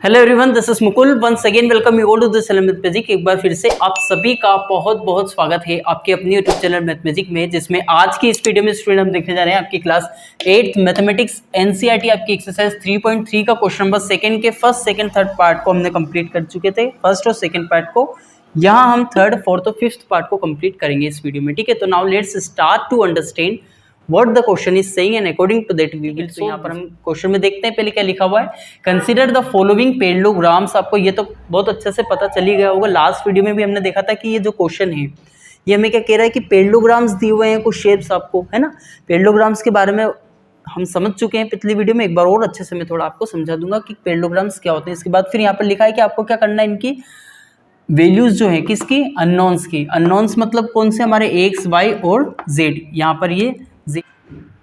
Hello everyone, this is Mukul. Once again welcome you all to this mathematic. एक बार फिर से आप सभी का बहुत बहुत स्वागत है आपके अपनी यूट्यूब चैनल मैथमेटिक में, जिसमें आज की इस वीडियो में स्टूडेंट हम देखने जा रहे हैं आपकी क्लास 8th मैथमेटिक्स एनसीईआरटी आपकी एक्सरसाइज 3.3 का क्वेश्चन नंबर सेकंड के फर्स्ट सेकंड थर्ड पार्ट को हमने कंप्लीट कर चुके थे। फर्स्ट और सेकंड पार्ट को यहाँ हम थर्ड फोर्थ और फिफ्थ पार्ट को कंप्लीट करेंगे इस वीडियो में। ठीक है, तो now let's start to understand what the question is saying and according to that we will। तो यहाँ पर हम क्वेश्चन में देखते हैं पहले क्या लिखा हुआ है। Consider the following parallelograms. आपको ये तो बहुत अच्छे से पता चल ही गया होगा, लास्ट वीडियो में भी हमने देखा था कि ये जो क्वेश्चन है ये हमें क्या कह रहा है कि पैरेललोग्राम्स दिए हुए हैं, कुछ शेप्स आपको, है ना। पैरेललोग्राम्स के बारे में हम समझ चुके हैं पिछली वीडियो में, एक बार और अच्छे से मैं थोड़ा आपको समझा दूंगा कि पैरेललोग्राम्स क्या होते हैं। इसके बाद फिर यहाँ पर लिखा है कि आपको क्या करना है, इनकी वैल्यूज जो है किसकी, अननोन्स की। अननोन्स मतलब कौन से, हमारे एक्स वाई और जेड। यहाँ पर ये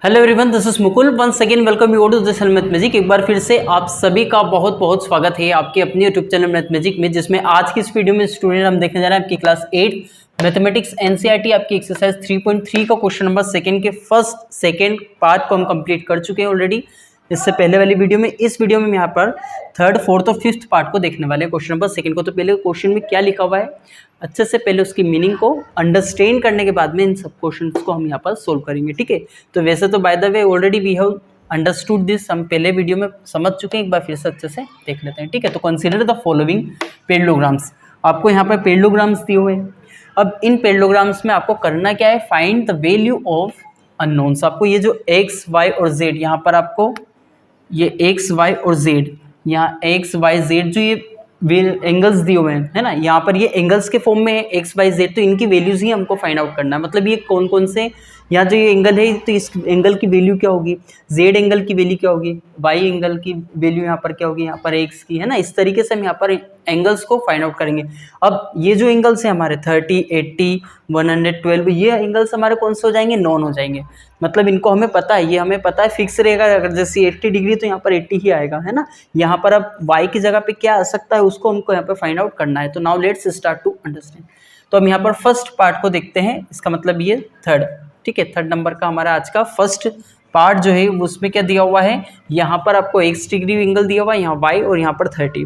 hello everyone, this is Mukul. Once again welcome you to this mathematic. एक बार फिर से आप सभी का बहुत बहुत स्वागत है आपके अपने यूट्यूब चैनल मैथमेटिक में, जिसमें आज की इस वीडियो में स्टूडेंट हम देखने जा रहे हैं आपकी क्लास 8 मैथमेटिक्स एनसीईआरटी आपकी एक्सरसाइज 3.3 का क्वेश्चन नंबर सेकंड के फर्स्ट सेकंड पार्ट को हम कंप्लीट कर चुके हैं ऑलरेडी इससे पहले वाली वीडियो में। इस वीडियो में यहाँ पर थर्ड फोर्थ और फिफ्थ पार्ट को देखने वाले हैं क्वेश्चन नंबर सेकंड को। तो पहले क्वेश्चन में क्या लिखा हुआ है अच्छे से पहले उसकी मीनिंग को अंडरस्टैंड करने के बाद में इन सब क्वेश्चंस को हम यहाँ पर सोल्व करेंगे। ठीक है, तो वैसे तो by the way already we have understood this, हम पहले वीडियो में समझ चुके हैं, एक बार फिर से अच्छे से देख लेते हैं। ठीक है, तो कंसीडर द फॉलोइंग पैरेललोग्राम्स। आपको यहाँ पर पैरेललोग्राम्स दिए हुए हैं। अब इन पैरेललोग्राम्स में आपको करना क्या है, find the value of unknowns. आपको ये जो एक्स वाई और जेड, यहाँ पर आपको ये एक्स वाई और जेड, यहाँ एक्स वाई जेड जो ये एंगल्स दिए हुए हैं, है ना, यहाँ पर ये एंगल्स के फॉर्म में है एक्स वाई जेड, तो इनकी वैल्यूज ही हमको फाइंड आउट करना है। मतलब ये कौन कौन से, यहाँ जो ये एंगल है तो इस एंगल की वैल्यू क्या होगी, जेड एंगल की वैल्यू क्या होगी, वाई एंगल की वैल्यू यहाँ पर क्या होगी, यहाँ पर एक्स की, है ना। इस तरीके से हम यहाँ पर एंगल्स को फाइंड आउट करेंगे। अब ये जो एंगल्स हैं हमारे 30, 80, 112, ये एंगल्स हमारे कौन से हो जाएंगे, नॉन हो जाएंगे। मतलब इनको हमें पता है, ये हमें पता है फिक्स रहेगा। अगर जैसे 80 डिग्री तो यहाँ पर 80 ही आएगा, है ना। यहाँ पर अब y की जगह पे क्या आ सकता है उसको हमको यहाँ पर फाइंड आउट करना है। तो now let's start to understand. तो हम यहाँ पर फर्स्ट पार्ट को देखते हैं, इसका मतलब ये थर्ड, ठीक है, थर्ड नंबर का हमारा आज का फर्स्ट पार्ट जो है उसमें क्या दिया हुआ है, यहाँ पर आपको x डिग्री एंगल दिया हुआ है, यहाँ y और यहाँ पर 30।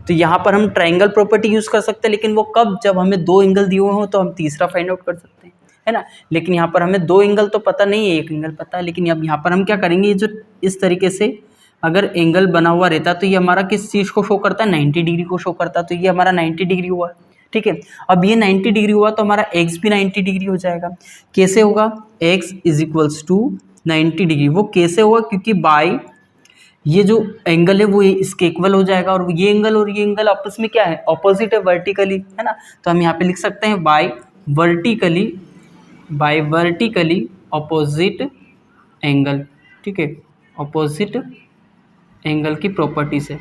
तो यहाँ पर हम ट्राइंगल प्रॉपर्टी यूज़ कर सकते हैं, लेकिन वो कब, जब हमें दो एंगल दिए हुए हो तो हम तीसरा फाइंड आउट कर सकते हैं, है ना। लेकिन यहाँ पर हमें दो एंगल तो पता नहीं है, एक एंगल पता है। लेकिन अब यहाँ पर हम क्या करेंगे, ये जो इस तरीके से अगर एंगल बना हुआ रहता तो ये हमारा किस चीज़ को शो करता है, 90 डिग्री को शो करता। तो ये हमारा 90 डिग्री हुआ, ठीक है। अब ये 90 डिग्री हुआ तो हमारा x भी 90 डिग्री हो जाएगा। कैसे होगा, x is equals to 90 degree. वो कैसे होगा, क्योंकि बाय ये जो एंगल है वो इसके इक्वल हो जाएगा, और ये एंगल और ये एंगल आपस में क्या है, ऑपोजिट है, वर्टिकली, है ना। तो हम यहाँ पे लिख सकते हैं बाय वर्टिकली ऑपोजिट एंगल, ठीक है, ऑपोजिट एंगल की प्रॉपर्टी से।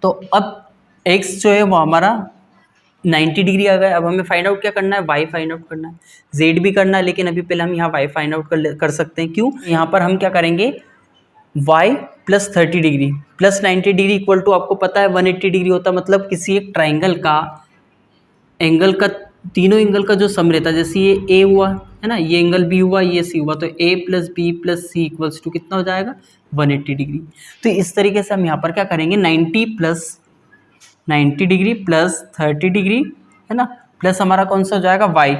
तो अब x जो है वो हमारा 90 डिग्री आ गया। अब हमें फाइंड आउट क्या करना है, y फाइंड आउट करना है, z भी करना है, लेकिन अभी पहले हम यहाँ y फाइंड आउट कर सकते हैं। क्यों, यहाँ पर हम क्या करेंगे, y plus 30 degree plus 90 degree equal to, आपको पता है 180 डिग्री होता है। मतलब किसी एक ट्राइंगल का एंगल का, तीनों एंगल का जो सम रहता है, जैसे ये a हुआ, है ना, ये एंगल b हुआ, ये c हुआ, तो a plus B plus C equals to कितना हो जाएगा, 180 डिग्री। तो इस तरीके से हम यहाँ पर क्या करेंगे, 90 डिग्री प्लस 30 डिग्री, है ना, प्लस हमारा कौन सा हो जाएगा y,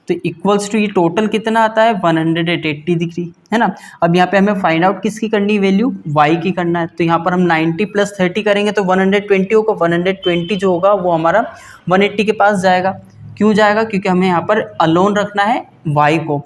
तो इक्वल्स टू ये टोटल कितना आता है, 180 डिग्री, है ना। अब यहाँ पे हमें फाइंड आउट किसकी करनी, वैल्यू y की करना है। तो यहाँ पर हम 90 प्लस 30 करेंगे तो 120 होगा। 120 जो होगा वो हमारा 180 के पास जाएगा। क्यों जाएगा, क्योंकि हमें यहाँ पर अलोन रखना है y को,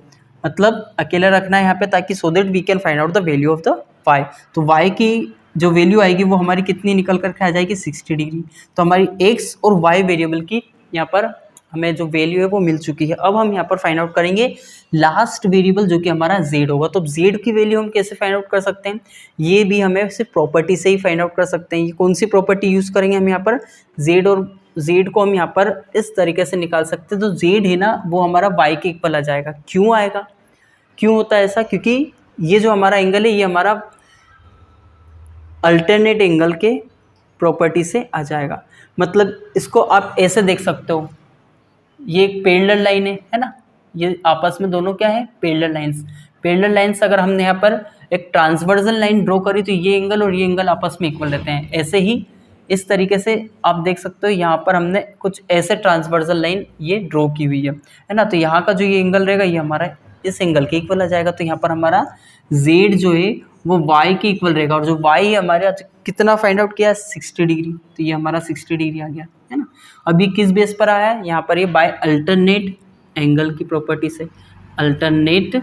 मतलब अकेला रखना है यहाँ पे, ताकि so that we can find out the value of the y। तो y की जो वैल्यू आएगी वो हमारी कितनी निकल करके आ जाएगी, 60 डिग्री। तो हमारी x और y वेरिएबल की यहाँ पर हमें जो वैल्यू है वो मिल चुकी है। अब हम यहाँ पर फाइंड आउट करेंगे लास्ट वेरिएबल जो कि हमारा z होगा। तो z की वैल्यू हम कैसे फाइंड आउट कर सकते हैं, ये भी हमें सिर्फ प्रॉपर्टी से ही फाइंड आउट कर सकते हैं। ये कौन सी प्रॉपर्टी यूज़ करेंगे हम यहाँ पर, z, और z को हम यहाँ पर इस तरीके से निकाल सकते हैं। तो z है ना वो हमारा y के इक्वल आ जाएगा। क्यों आएगा, क्यों होता है ऐसा, क्योंकि ये जो हमारा एंगल है ये हमारा अल्टरनेट एंगल के प्रॉपर्टी से आ जाएगा। मतलब इसको आप ऐसे देख सकते हो, ये एक पैरेलल लाइन है ना, ये आपस में दोनों क्या है, पैरेलल लाइंस। पैरेलल लाइंस अगर हमने यहाँ पर एक ट्रांसवर्सल लाइन ड्रॉ करी तो ये एंगल और ये एंगल आपस में इक्वल रहते हैं। ऐसे ही इस तरीके से आप देख सकते हो यहाँ पर हमने कुछ ऐसे ट्रांसवर्सल लाइन ये ड्रॉ की हुई है ना। तो यहाँ का जो ये एंगल रहेगा ये हमारा इस एंगल के इक्वल आ जाएगा। तो यहाँ पर हमारा z जो है वो y के इक्वल रहेगा, और जो y है हमारे कितना फाइंड आउट किया 60 डिग्री, तो ये हमारा 60 डिग्री आ गया है ना। अभी किस बेस पर आया है, यहाँ पर ये बाय अल्टरनेट एंगल की प्रॉपर्टी से, अल्टरनेट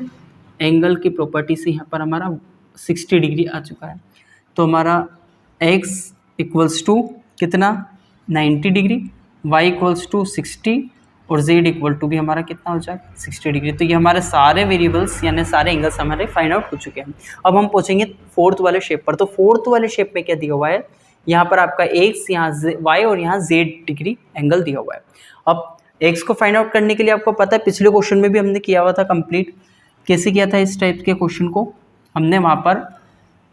एंगल की प्रॉपर्टी से यहाँ पर हमारा 60 डिग्री आ चुका है। तो हमारा x इक्वल्स टू कितना 90 डिग्री, y इक्वल्स टू 60 और z इक्वल टू भी हमारा कितना हो जाएगा 60 डिग्री। तो ये हमारे सारे वेरिएबल्स यानी सारे एंगल्स हमारे फाइंड आउट हो चुके हैं। अब हम पूछेंगे फोर्थ वाले शेप पर। तो फोर्थ वाले शेप में क्या दिया हुआ है, यहाँ पर आपका x, यहाँ y और यहाँ z डिग्री एंगल दिया हुआ है। अब x को फाइंड आउट करने के लिए आपको पता है पिछले क्वेश्चन में भी हमने किया हुआ था कंप्लीट। कैसे किया था इस टाइप के क्वेश्चन को, हमने वहाँ पर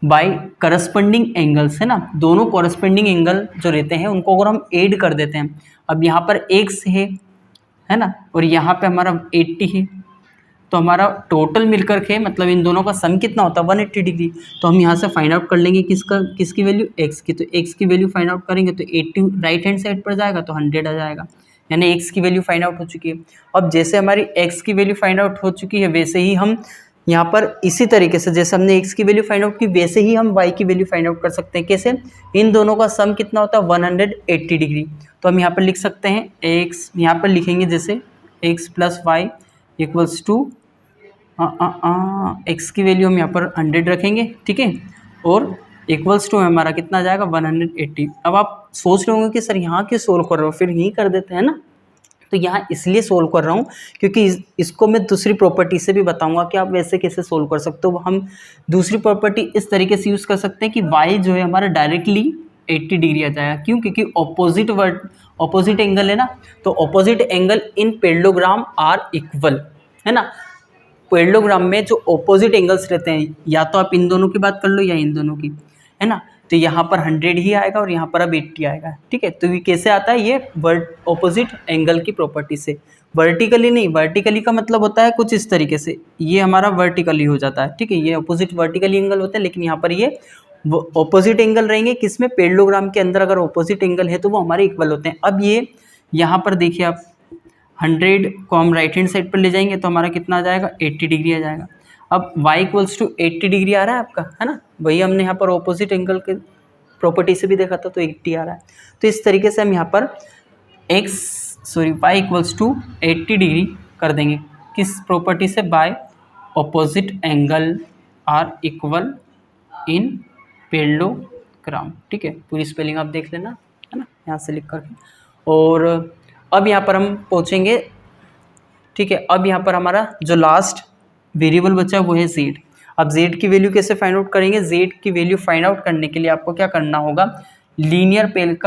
बाय करस्पॉन्डिंग एंगल्स है ना, दोनों करस्पॉन्डिंग एंगल जो रहते हैं उनको अगर हम ऐड कर देते हैं। अब यहाँ पर x है ना, और यहाँ पे हमारा 80 है, तो हमारा टोटल मिलकर के मतलब इन दोनों का सम कितना होता है 180 डिग्री। तो हम यहाँ से फाइंड आउट कर लेंगे किसकी वैल्यू x की। तो x की वैल्यू फाइंड आउट करेंगे तो 80 राइट हैंड साइड पर जाएगा तो 100 आ जाएगा, यानी x की वैल्यू फाइंड आउट हो चुकी है। अब जैसे हमारी x की वैल्यू फाइंड आउट हो चुकी है वैसे ही हम यहाँ पर इसी तरीके से जैसे हमने x की वैल्यू फाइंड आउट की वैसे ही हम y की वैल्यू फाइंड आउट कर सकते हैं। कैसे, इन दोनों का सम कितना होता है 180 डिग्री। तो हम यहाँ पर लिख सकते हैं x, यहाँ पर लिखेंगे जैसे x plus Y equals to x की वैल्यू हम यहाँ पर 100 रखेंगे, ठीक है, और इक्वल्स टू हमारा कितना आ जाएगा 180। अब आप सोच रहे होंगे कि सर यहाँ क्यों सोल्व कर रहे हो, फिर यहीं कर देते हैं ना। तो यहाँ इसलिए सोल्व कर रहा हूँ क्योंकि इसको मैं दूसरी प्रॉपर्टी से भी बताऊंगा कि आप वैसे कैसे सोल्व कर सकते हो। हम दूसरी प्रॉपर्टी इस तरीके से यूज़ कर सकते हैं कि y जो है हमारा डायरेक्टली 80 डिग्री आ जाएगा। क्यों, क्योंकि ऑपोजिट एंगल है ना, तो opposite angle in parallelogram are equal है ना। पैरेललोग्राम में जो ऑपोजिट एंगल्स रहते हैं, या तो आप इन दोनों की बात कर लो या इन दोनों की, है ना, तो यहाँ पर 100 ही आएगा और यहाँ पर अब 80 आएगा, ठीक है। तो ये कैसे आता है, ये ऑपोजिट एंगल की प्रॉपर्टी से, वर्टिकली नहीं। वर्टिकली का मतलब होता है कुछ इस तरीके से, ये हमारा वर्टिकली हो जाता है, ठीक है, ये ऑपोजिट वर्टिकली एंगल होता है। लेकिन यहाँ पर ये ऑपोजिट एंगल रहेंगे किसमें, पैरेललोग्राम के अंदर अगर ऑपोजिट एंगल है तो वो हमारे इक्वल होते हैं। अब ये यहाँ पर देखिए आप 100 को हम राइट हैंड साइड पर ले जाएंगे तो हमारा कितना आ जाएगा 80 डिग्री आ जाएगा। अब y इक्वल्स टू 80 डिग्री आ रहा है आपका, है ना, वही हमने यहाँ पर ऑपोजिट एंगल के प्रॉपर्टी से भी देखा था, तो 80 आ रहा है। तो इस तरीके से हम यहाँ पर y इक्वल्स टू 80 डिग्री कर देंगे किस प्रॉपर्टी से, by opposite angle are equal in parallelogram, ठीक है। पूरी स्पेलिंग आप देख लेना, है ना, यहाँ से लिख करके। और अब यहाँ पर हम पहुँचेंगे, ठीक है। अब यहाँ पर हमारा जो लास्ट वेरिएबल बचा वो है z। अब z की वैल्यू कैसे फाइंड आउट करेंगे, z की वैल्यू फाइंड आउट करने के लिए आपको क्या करना होगा, लीनियर पेयर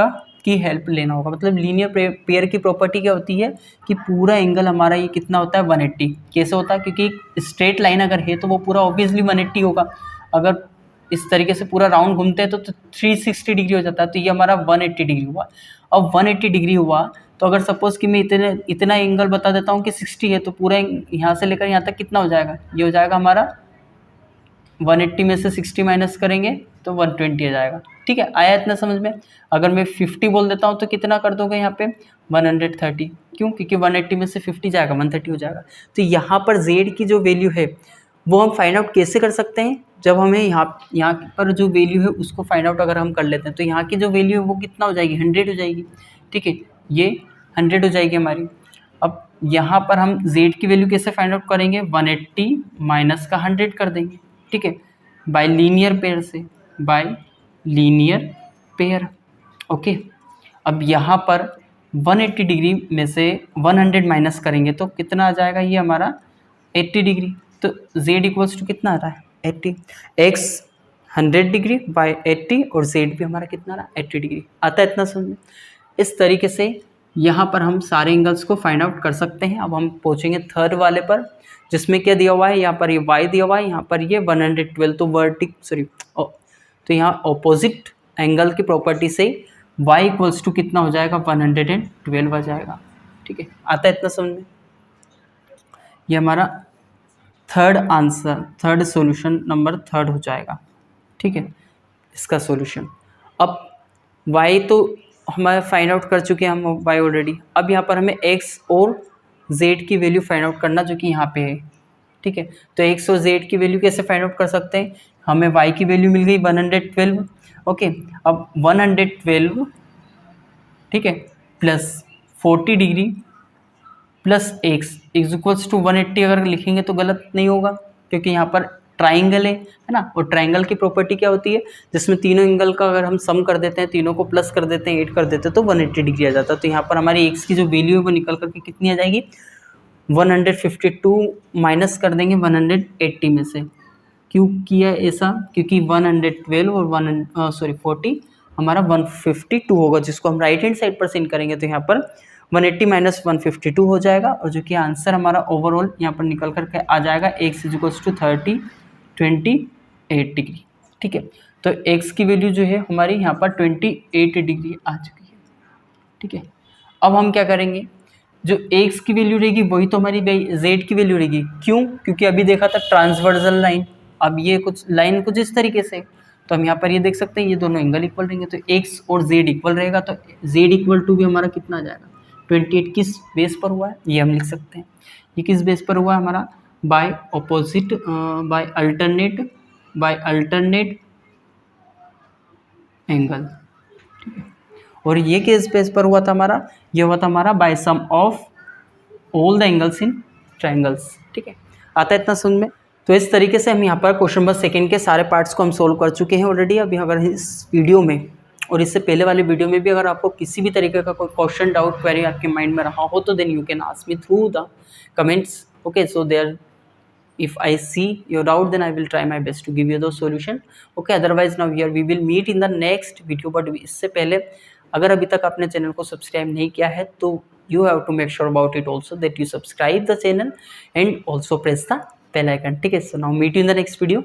की हेल्प लेना होगा। मतलब लीनियर पेयर की प्रॉपर्टी क्या होती है कि पूरा एंगल हमारा ये कितना होता है 180। कैसे होता है, क्योंकि स्ट्रेट लाइन अगर है तो वो पूरा ऑब्वियसली 180 होगा। अगर इस तरीके से पूरा राउंड घूमते हैं तो 360 डिग्री हो जाता है, तो ये हमारा 180 डिग्री हुआ। अब 180 डिग्री हुआ तो अगर सपोज़ कि मैं इतना एंगल बता देता हूँ कि 60 है, तो पूरा यहाँ से लेकर यहाँ तक कितना हो जाएगा, ये हो जाएगा हमारा 180 में से 60 माइनस करेंगे तो 120 आ जाएगा, ठीक है। आया इतना समझ में। अगर मैं 50 बोल देता हूँ तो कितना कर दोगे यहाँ पे 130, क्यों, क्योंकि 180 में से 50 जाएगा 130 हो जाएगा। तो यहाँ पर z की जो वैल्यू है वो हम फाइंड आउट कैसे कर सकते हैं, जब हमें यहाँ पर जो वैल्यू है उसको फाइंड आउट अगर हम कर लेते हैं तो यहाँ की जो वैल्यू है वो कितना हो जाएगी 100 हो जाएगी, ठीक है, ये 100 हो जाएगी हमारी। अब यहाँ पर हम z की वैल्यू कैसे फाइंड आउट करेंगे, 180 माइनस का 100 कर देंगे, ठीक है, बाय लीनियर पेयर से, बाय लीनियर पेयर, ओके। अब यहाँ पर 180 डिग्री में से 100 माइनस करेंगे तो कितना आ जाएगा, ये हमारा 80 डिग्री। तो z इक्वल्स टू कितना आ रहा है 80, x 100 डिग्री बाय 80 और z भी हमारा कितना आ रहा है 80 डिग्री। आता है इतना समझ में। इस तरीके से यहाँ पर हम सारे एंगल्स को फाइंड आउट कर सकते हैं। अब हम पहुँचेंगे थर्ड वाले पर, जिसमें क्या दिया हुआ है, यहाँ पर ये y दिया हुआ है, यहाँ पर ये 112, तो यहाँ ऑपोजिट एंगल की प्रॉपर्टी से y इक्वल्स टू कितना हो जाएगा 112 आ जाएगा, ठीक है। आता है इतना समझ में। ये हमारा third answer, third solution number third हो जाएगा। ठीक है, इसका सॉल्यूशन। अब y तो हमारा फाइंड आउट कर चुके हैं हम y ऑलरेडी। अब यहाँ पर हमें x और z की वैल्यू फाइंड आउट करना, जो कि यहाँ पे है। ठीक है, तो x और z की वैल्यू कैसे फाइंड आउट कर सकते हैं? हमें y की वैल्यू मिल गई 112। ओके, अब 112, ठीक है, plus 40 degree plus x is equals to 180 अगर लिखेंगे तो गलत नहीं होगा, क्योंकि यहाँ पर ट्राइंगल है ना। और ट्राइंगल की प्रॉपर्टी क्या होती है? जिसमें तीनों एंगल का अगर हम सम कर देते हैं, तीनों को प्लस कर देते हैं, ऐड कर देते हैं, तो 180 डिग्री आ जाता है। तो यहाँ पर हमारी x की जो वैल्यू है वो निकल करके कितनी आ जाएगी? 152 माइनस कर देंगे 180 में से। क्यों किया ऐसा? क्योंकि 112 और 40 हमारा 152 होगा, जिसको हम राइट हैंड साइड पर सेंड करेंगे तो यहाँ पर 180 माइनस 152 हो जाएगा। और जो कि आंसर हमारा ओवरऑल यहाँ पर निकल करके आ जाएगा x इक्वल्स टू 28 डिग्री। ठीक है, तो x की वैल्यू जो है हमारी यहाँ पर 28 डिग्री आ चुकी है। ठीक है, अब हम क्या करेंगे? जो x की वैल्यू रहेगी वही तो हमारी z की वैल्यू रहेगी। क्यों? क्योंकि अभी देखा था ट्रांसवर्सल लाइन, अब ये कुछ लाइन कुछ इस तरीके से, तो हम यहाँ पर ये देख सकते हैं ये दोनों एंगल इक्वल रहेंगे, तो x और z इक्वल रहेगा, तो z इक्वल टू भी हमारा कितना आ जाएगा? 28 किस बेस पर हुआ है ये हम लिख सकते हैं। ये किस बेस पर हुआ है हमारा? By opposite, by alternate angle. ठीक है, और ये किस बेस पर हुआ था हमारा? ये हुआ था हमारा by sum of all the angles in triangles. ठीक है, आता है इतना समझ में? तो इस तरीके से हम यहाँ पर क्वेश्चन नंबर सेकंड के सारे पार्ट्स को हम सोल्व कर चुके हैं ऑलरेडी। अभी अगर इस वीडियो में और इससे पहले वाले वीडियो में भी अगर आपको किसी भी तरीके का कोई क्वेश्चन, डाउट, क्वेरी आपके माइंड में रहा हो तो then you can ask me through the comments. Okay, so there if I see your doubt then I will try my best to give you the solution. Okay, otherwise now here we will meet in the next video, but इससे पहले अगर अभी तक आपने channel को subscribe नहीं किया है तो you have to make sure about it also that you subscribe the channel and also press the bell icon. ठीक है, so now meet you in the next video.